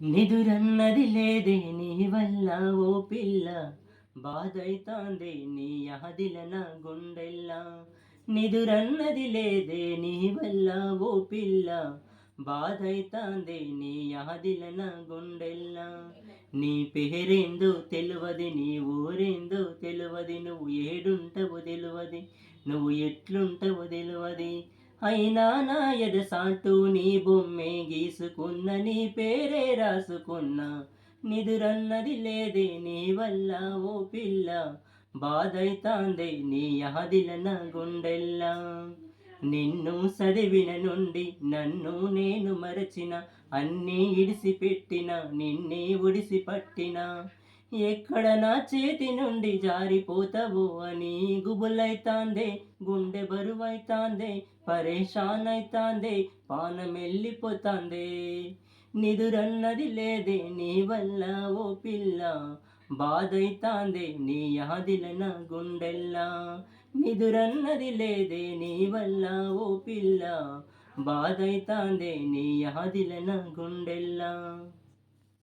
నిదురన్నది లేదే నీ వల్ల ఓ పిల్ల, బాధైతాందే నీ యాదిల నా గుండెల్లా. నిదురన్నది లేదే నీ వల్ల ఓ పిల్ల, బాధైతాందే నీ యాదిల నా గుండెల్లా. నీ పేరేందో తెలువది, నీ ఊరేందో తెలువది, నువ్వు ఏడుంటవో తెలువది, నువ్వు ఎట్లుంటవో తెలువది. అయినా నా ఎదసాటు నీ బొమ్మే గీసుకున్న, నీ పేరే రాసుకున్నా. నిదురన్నది లేదే నీ వల్ల ఓ పిల్ల, బాధైతాందే నీ యాదిల నా గుండెల్లా. నిన్ను చదివిన నుండి నన్ను నేను మరచిన, అన్నీ ఇడిసిపెట్టిన నిన్నే ఒడిసి పట్టిన. ఎక్కడ నా చేతి నుండి జారిపోతావో అని గుబులైతాందే, గుండె బరువైతాందే, పరేషాన్ అయితాందే, పానమెల్లిపోతాందే. నిదురన్నది లేదే నీ వల్ల ఓ పిల్ల, బాధైతాందే నీ యాదిల నా గుండెల్లా. నిదురన్నది లేదే నీ వల్ల ఓ పిల్ల, బాధైతాందే నీ యాదిల నా గుండెల్లా.